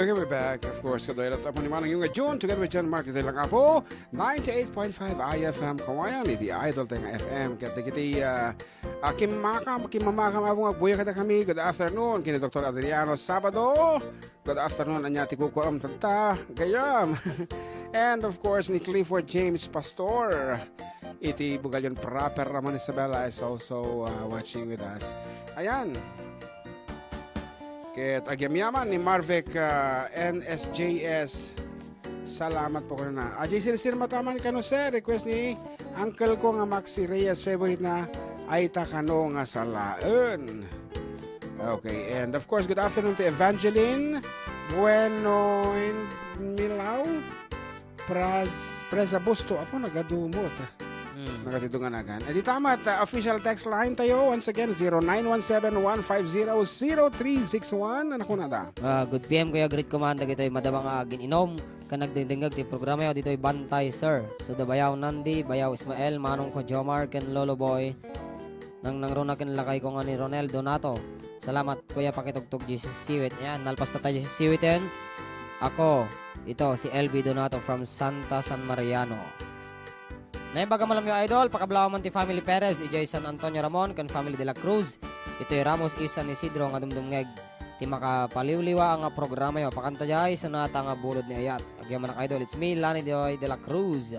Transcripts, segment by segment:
Okay, we're back. Of course, kadoy at ni Manang yung June together with John Mark de lang ako 98.5 IFM kawayan iti Idol tayong FM kiti kimamakam abong agbuya kada kami. Good afternoon kini Dr. Adriano Sabado. Good afternoon anya ti kukuam tanta gayam. And of course ni Clifford James Pastor. Iti Bugalyon proper Ramon Isabella is also watching with us. Ayan. Ket agyamyaman ni Marvek NSJS. Salamat po ko na. Ajay sinisir mataman kano sir. Request ni Uncle ko nga Maxi Reyes. Favorite na ay takano nga salaon. Okay. And of course, good afternoon to Evangeline Bueno Milaw Preza Busto. Apo nagadumot. Nagatidungan agan. Di tama official text line tayo. Once again, 0917-150-0361. Ano ko na da? Good PM Kuya Great Commander. Ito'y madamang agin inom. Kanagdingdingag ti programa yun. Dito'y Bantay Sir. So da Bayaw Nandi, Bayaw Ismael, Manong ko Jomar, Ken Lolo Boy. Nang runa ken lakay ko nga ni Ronel Donato. Salamat Kuya pakitugtog di si Siwit. Yan, nalpas na tayo si Siwit yan. Ako, ito si LB Donato from Santa San Mariano. Naibaga malam yung idol, pakablaw man ti Family Perez, ijay San Antonio Ramon, kan Family de la Cruz, ito'y Ramos Isan Isidro, nga dumdumngeg, ti makapaliwliwa ang programa yo, pakanta jay, sanata nga bulod ni Ayat. Agyaman ang idol, it's me, Lani de la Cruz.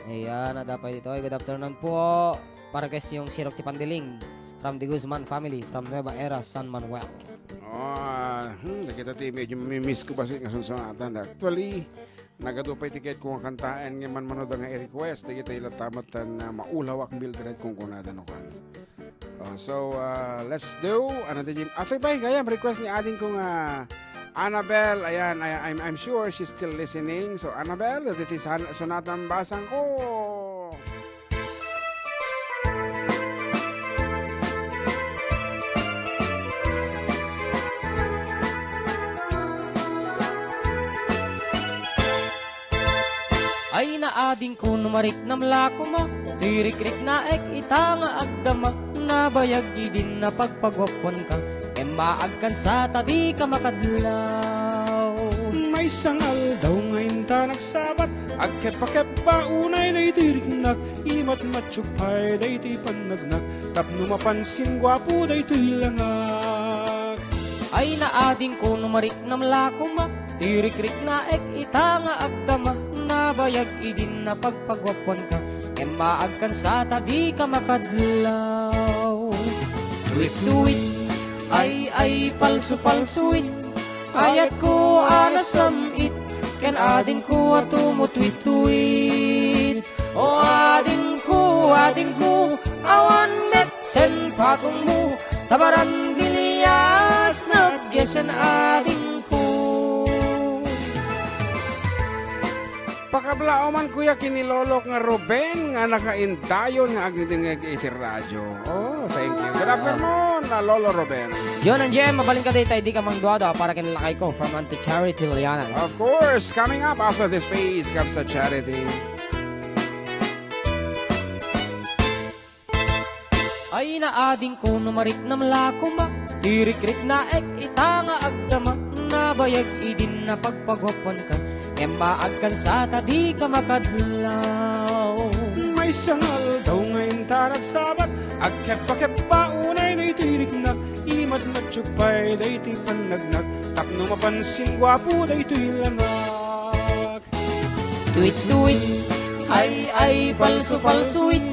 Ayan, nadapay dito, good afternoon po, para kasi yung Sirok ti Pandiling, from the Guzman family, from Nueva Era, San Manuel. Nakita ti, medyo mamimiss ko kasi nga sunsunatan. Actually, nagadupay tiket kung ang kantaan nga man manood nga i-request di kita ilatamatan na maulawak Mildred kung kunada no kan. So let's do another din. Atoy bay gayam request ni ading kong Annabelle. Ayan, I'm sure she's still listening. So Annabelle, that is sonatang basang ko. Ay naading ko numarik na mlako mo, tirik-rik na ek ita nga agdama, nabayag di din na pagpagwapon ka, e maagkan sa tadi ka makadlaw. May sangal daw ngayon ta nagsabat, agkep-pakep pa unay na itiriknak, imat matsyupay da iti panagnak, tapno mapansin gwapo da ito hilangak. Ay naading ko numarik na mlako mo, tirik-rik na ek ita nga agdama, nabayag idin na pagpagwapon ka, e maagkan sa tadi ka makadlaw. Tuwit-tuwit, ay palso-palsuit, ayat ko anasamit, ken ading ko atumutwit-tuwit. O ading ko, awan metten patong mo, tabaran diliyas nagyasan ading ko. Pakablao man kuya kinilolok nga Ruben nga nakaindayon nga agdingeg iti radyo. Oh, thank you. Good afternoon, Lolo Ruben. Yon ang Jem, mabaling ka dito, di ka mangduado para kinilakay ko from Anti-Charity Lianas. Of course, coming up after this phase comes sa charity. Ay naading ko numarik na mlako ma, tirik-rik na ek ita nga agdama, nabayag idin na pagpagwapon ka, e maagkan sa tadi ka makadlaw. May sangal daw ngayon ta nagsabat, agkep-pakep pa unay na itiriknak, imat matsyupay da iti panagnak, tapno mapansin gwapo da ito hilangak. Tuwit-tuwit, ay palso-palsuit,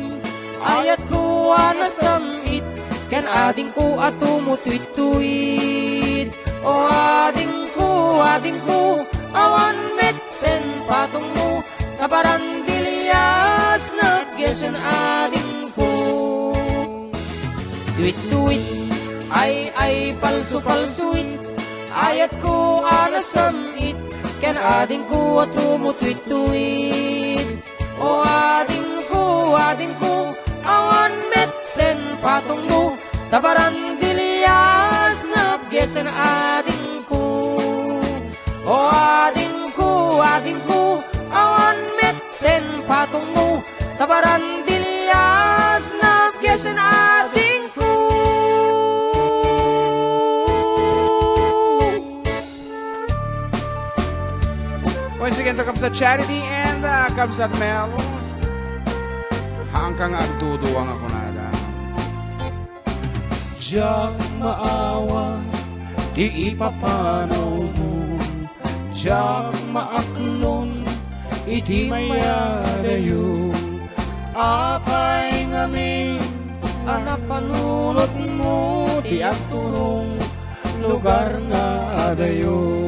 ayat ko anasamit, ken ading ko atumutwit-tuwit. O ading ko, awan metten patong mo, tabaran diliyas nagyasan ading ko. Tuwit-tuwit, ay palso-palsuit, ayat ko anasamit, ken ading ko atumutwit-tuit. O ading ko, awan metten patong mo, tabaran diliyas nagyasan ading ko. O ading ko, awan metten patong mo, tabaran diliyas nagyasan ading ko. to Kamsat Charity and Kamsat Mel. Hanggang agtuduwang ako nada. Diyang maawa, di ipapanaw mo. Diyang maaklon, iti mayadayo. Apay ngamin, anak panulot mo, ti agturong lugar nga adayo.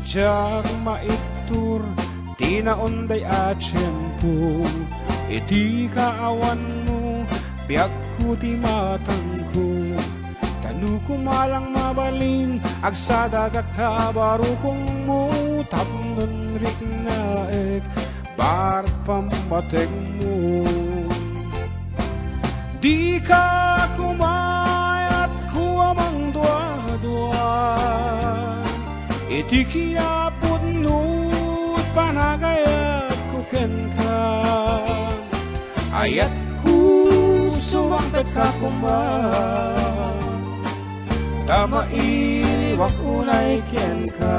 Diyang maitur, ti naonday atsyempo, iti kaawan mo, biag ko ti matang ko. Tanu kumalang mabalin, agsadagat tabaro kong mo, tapnon rik naek, bar pambateg mo. Di ka kumayat kuwamang dua-dua, iti kinapot nut panagayat ko ken ka. Ayat ko sumangkat ka kumbang, tama iliwak unay ken ka.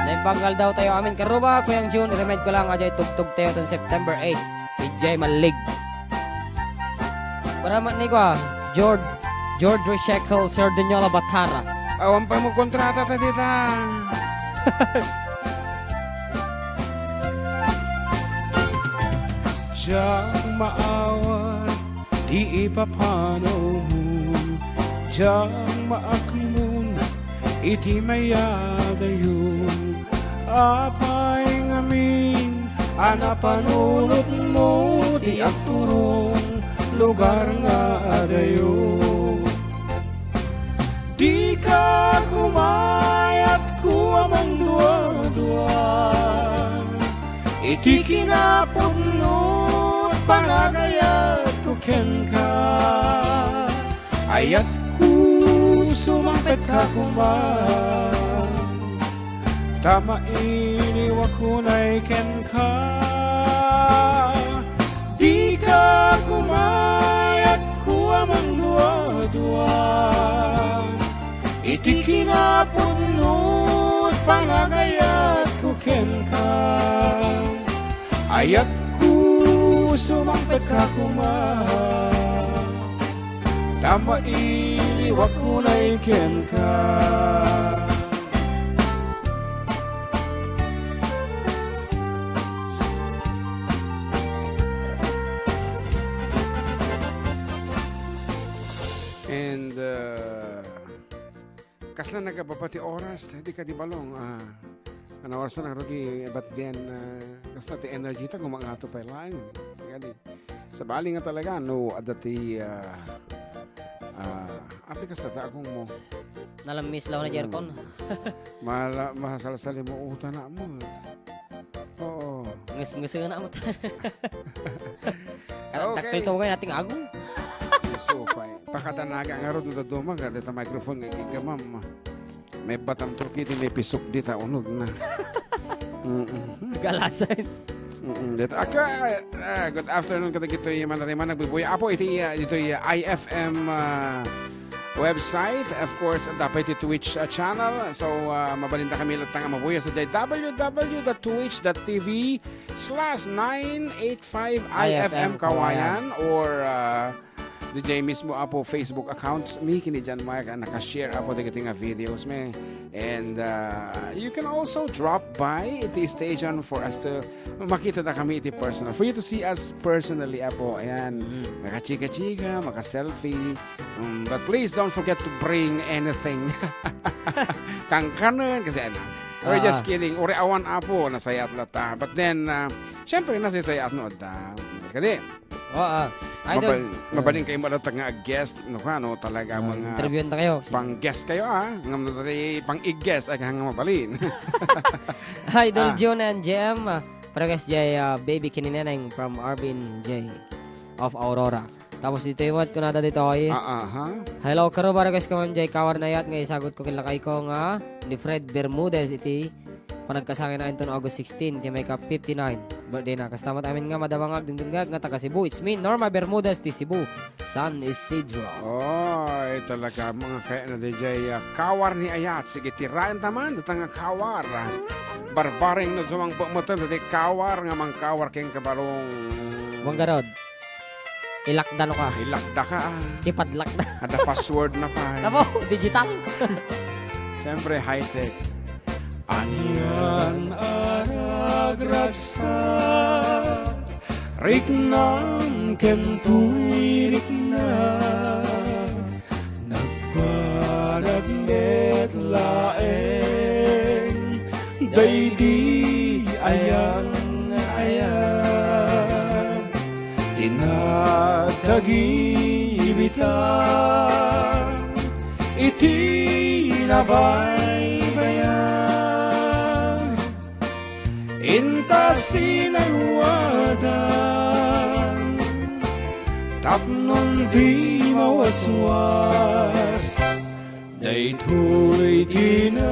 Naipanggal daw tayo amin karuba, Kuyang June, i-remind ko lang, ajay tugtog tayo ton September 8, PJ Malig. Paramat ni ko George Rishekel, Sir Danyola Batara. Awan pa mo kontrata ta dita. Diyang maawa, di ipapanaw mo. Diyang maaklon, iti mayadayo. Apay ngamin, anapanulot mo, ti agturong lugar nga adayo. Di ka kumayat kuwamang dua-dua, iti kinapunot panagayat ko ken ka. Ayat ko sumangpet ka kumbang, tama iniwak kunay ken ka. Di ka kumayat kuwamang dua-dua, iti kinapunot panagayat ko ken ka. Ayat ko sumangpet ka kumbang, tama iliwak kunay ken ka. And kasla nagababati oras, di ka di balong. Ano oras na nagrugi, but then kasla ti energy ta gumangato pa lang. Sa bali nga talaga, no, adati api kasla ta akong mo. Nalamis lang na Jerkon. Masalasali mo uta na mo. Oo. Ngus na mo. Okay. Takpil to kayo nating agong. So, pakatanaga nga ron na dumag, dito microphone nga gigamam. May batang turki, may pisok dita, unog na. Galasan. Dito, good afternoon kada gito yung manariman, nagbibuya. Apo, ito yung IFM website. Of course, dapat ito Twitch channel. So, mabalinda kami latang mabuya sa jay www.twitch.tv/985IFM Kawayan or DJ mismo apo Facebook accounts mi kini dyan mga nakashare apo dagiti nga videos me. And you can also drop by iti station for us to makita na kami iti personal. For you to see us personally apo. Ayan, makachika-chika, maka-selfie. But please don't forget to bring anything. Kangkanan kasi ano. We're just kidding. Uri awan apo nasayat lata. But then, syempre nasayat no da. Kadi. Oo. Mabaling kayo malatag nga guest, no talaga mga interview na kayo. Pang-guest kayo pang-i-guest ay kang mabalin. Idol June and JM, paragas jay baby kinineneng from Arvin J of Aurora. Tapos dito yung ko nada dito ay. Hello karo paragas ko man jay kawar na yat nga isagot ko kilakay ko nga ni Fred Bermudez iti panagkasakin na ito August 16 di may ka 59 birthday na. Kastamat amin nga madamangag dingdingag nga taga Cebu. It's me, Norma Bermudez, ti Cebu. San Isidro. Oy, talaga mga kaya na DJ kawar ni Ayat. Sige, tirayan taman, datang nga kawar. Barbaring na sumang pamatan, dati kawar nga mang kawar keng kabarong... Huwag garod. Ilakda no ka. Ilakda ka. Ipadlak na. Ada password na pa. Tamo, digital. Siyempre, high-tech. Anyan aragragsak Riknang kentuy riknang Nagparagnet laeng Daydi ayan ayan Tinatagibitang Itinabaybayan Intasinagwadan Tapnon di mawaswas Daytoy tinapiling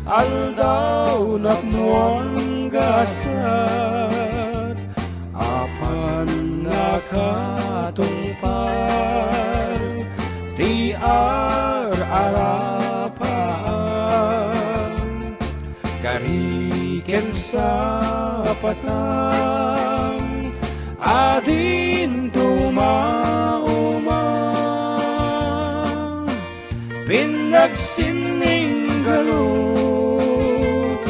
Aldaw naknuang gasat Apan nakatungpar Ti arapaan Kariken sa patang Adin tumaumang Pinagsining galot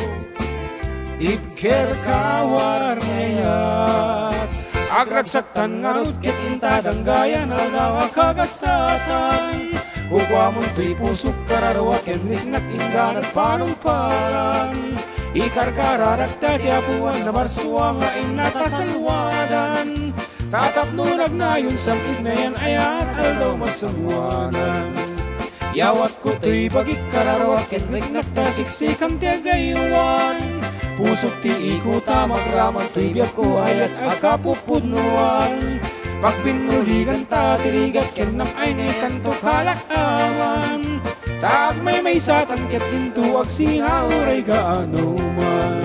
Tipker kawar ngayat Agragsaktan ngarut ket intadang gaya nalgawa kagasatan Ugwamon tuy pusok kararwa kenrik ingganat panungpalan Ikarkararak tatiapuan na marswa nga inatasalwadan Tatap nunag na yun samid na yan ayat aldaw masangwanan Yawat ko tuy bagik kararwa kenrik nagtasiksikan tiagayuan Pusok ti ikuta magraman tuy biyak ko ayat akapupunuan Pagpinuligan ta tirigat kenam ay ngay kanto kalakawan Tag may satan ket tintu ag sinauray gaano man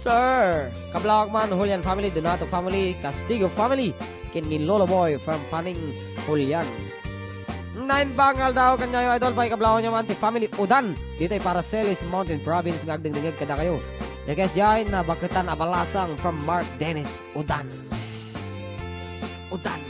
Sir, kablawag man Julian family, Donato family, Castigo family, kini Lolo Boy from Paning Julian. 9 bangal daw kanyayo idol pa ikablawag nyo man ti family Udan. Dito ay Paracelis Mountain Province ngagdingdingag kada kayo. Request dyan na bakitan abalasang from Mark Dennis Udan. Udan.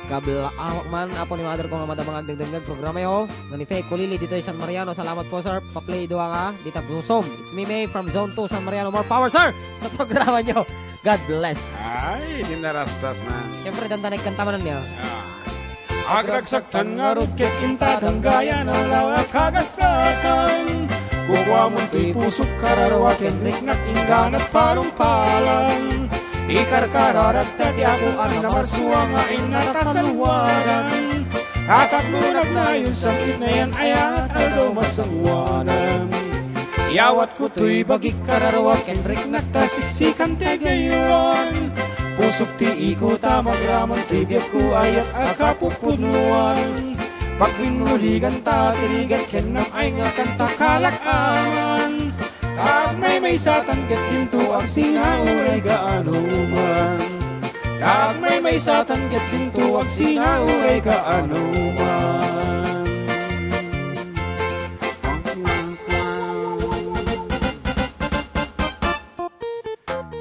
Kablaawak man apo ni mother ko nga madamang agdingdingag programa yo. Ngani Faye Kulili dito ay San Mariano. Salamat po sir. Pa-play doa nga. Dita Busom. It's me May from Zone 2 San Mariano. More power sir sa programa nyo. God bless. Ay, dinarastas na. Siyempre dandanig kantamanan niya. Agragsaktan ngarut ket intadang gaya nalgawa kagasakan Kukwamon tuy pusok kararwa kenrik ingganat panungpalan Ikarkararat tatiapuan na marswa nga inatasalwadan Tatap nunag na yun samid na yan ayat aldaw masangwanan Yawat ko tuy bagik kararwa kenrik nagtasiksikan tegayuan Pusok ti ikuta magraman tuy biyak ko ayat akapupunuan Pagpinuligan ta tirigat kenam ay nga kanta kalakawan Tag may satan ket tintu ang sinauray gaano man Tag may satan ket tintu ang sinauray gaano man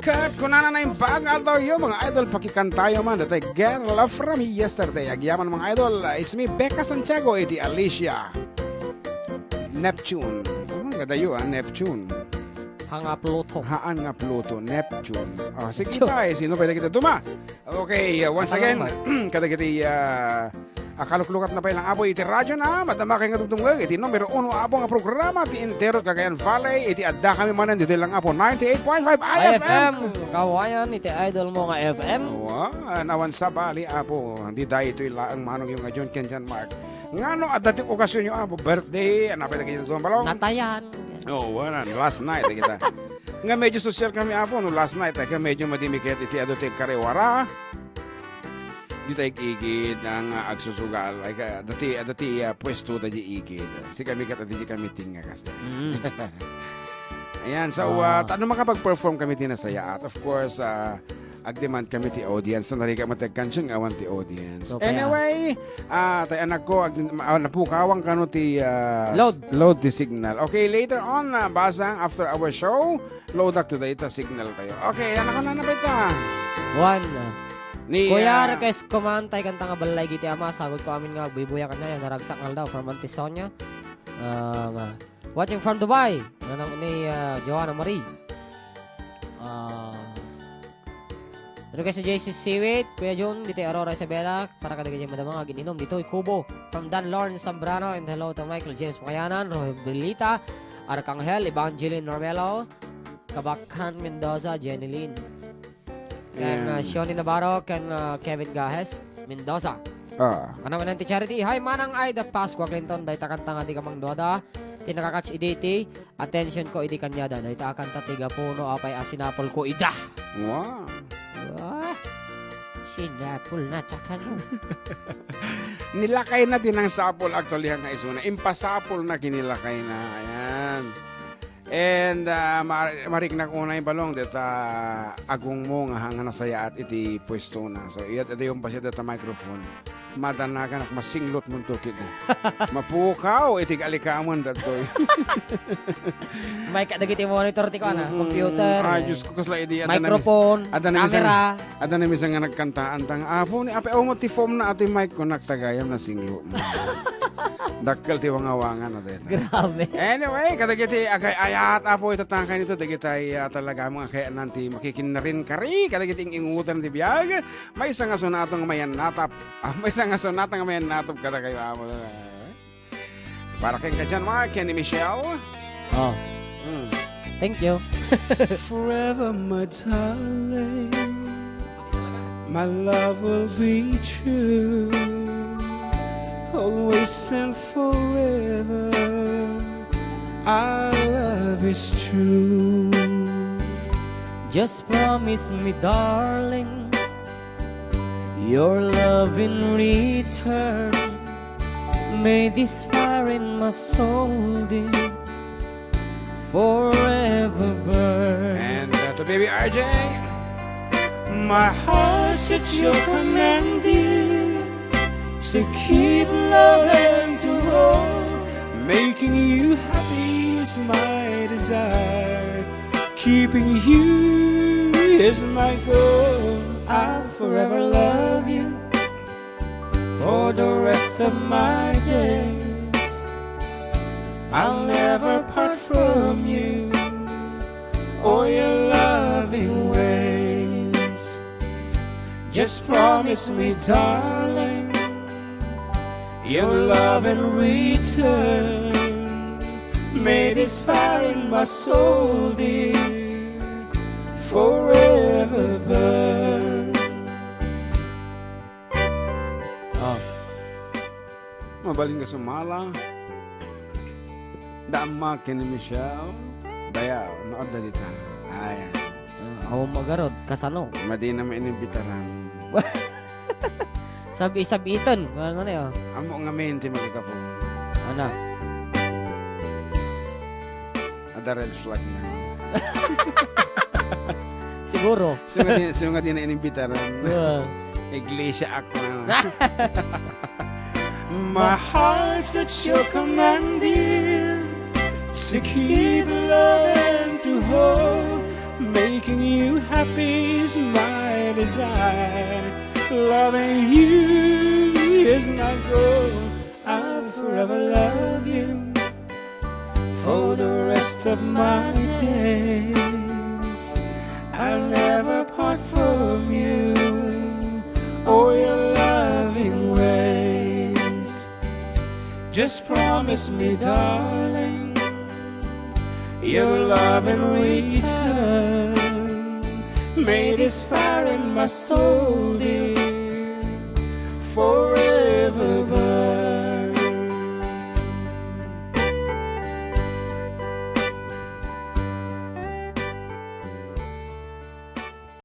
Kat kunana na yung bagal daw yun mga idol pakikantayo man datay girl from yesterday agyaman mga idol it's me Becca Santiago iti Alicia Neptune gadayo Neptune Hanga Pluto. Haan nga Pluto Neptune sige tayo sino pwede kita duma okay once again kada kiti akaluklukat na pa ilang aboy iti radyo na madama kayo nga tugtungag iti numero 1 abo nga programa ti Intero Cagayan Valley iti adda kami manan dito lang apo 98.5 IFM kawayan iti idol mo nga FM nawan sa bali apo hindi dahil ito ilang manong yung John Ken Mark ngano at dating okasyon yung apo birthday napay kita doon balong natayan wala last night kita nga medyo social kami apo no last night medyo madimikit iti adote karewara di tayo igid ang agsusugal. Ay, dati pwesto tayo igid. Si kami dati kami tinga kasi. Ayan, so, ano makapag-perform kami tinasaya at of course, ag-demand kami ti audience na nariga matag-kansyon nga awan ti audience. So, Anyway, tay anak ko, napukawang kano ti Load ti signal. Okay, later on, basang after our show, load up today ta signal tayo. Okay, anak ko na napita. One. Ni, Kuya, request ko man tayo kanta nga balay giti ama. Sagot ko amin nga, bibuya ka na yan. Naragsak na daw from Antisonia. Watching from Dubai. Ano ni Joanna Marie. Request si JC Siwit, Kuya Jun, dito Aurora Isabela, para kadagay yung madamang agininom. Dito Kubo, from Dan Lawrence Zambrano, and hello to Michael James Pakayanan, Roy Belita, Arcangel, Evangeline Normelo, Kabakan Mendoza, Jenny Lynn. Kan Shoni Navarro, kan Kevin Gahes, Mendoza. Ano man ti Charity, hi manang ay da Pasqua Clinton, dahi takanta nga di kamang doda, tinakakatch iditi, attention ko idi kanyada, dahi takanta tiga puno, apay asinapol ko ida. Wow. Sinapol na takano. Nilakay na din ang sapol actually hanga isuna. Impasapol na kinilakay na. Ayan. And marik na kunay balong deta agong mo nga hanga nasaya at iti pwesto na. So iyat ito yung pasya deta microphone. Madanagan at masinglot mo to kito. Mapukaw itig alikamon datoy. May kadagiti monitor ti ko na, computer. Diyos ko kasla idi microphone, camera. Ada na misang nga nagkantaan tang apo ni ape mo ti foam na ati mic ko naktagayam na singlo. Dakkel ti wangawangan na dito. Grabe. Anyway, kadagiti agay ayat apo itatangkay nito dagitay talaga mga kaya nanti makikinarin kari kadagiti ingutan ti biyag. May isang nga sunatong mayan natap. May isang nga sunatong mayan natap kada kayo amo. Para kayong ka dyan, mga Kenny Michelle. Oh. Thank you. Forever, my darling, my love will be true. Always and forever, our love is true. Just promise me, darling, your love in return. May this fire in my soul dear, forever burn. And to baby RJ, my heart's at your command, dear, to keep loving to hold. Making you happy is my desire. Keeping you is my goal. I'll forever love you for the rest of my days. I'll never part from you or your loving ways. Just promise me, darling, your love in return. May this fire in my soul, dear, forever burn. Mabaling ka sumala. Dama Kenny Michelle. Bayaw, nood na dita. Ayan. Ako magarod, kasano? Madi na mainimbitaran. Sabi-sabiton. Ano na yun? Amo nga mente magkakapo. Ano? Ada red flag na. Siguro. So nga din na inimbitaran. Iglesia ako na. My heart's at your command, dear, to keep loving to hold. Making you happy is my desire. Loving you is my goal. I'll forever love you for the rest of my days. I'll never part from you or your loving ways. Just promise me, darling, your love in return. May this fire in my soul, dear,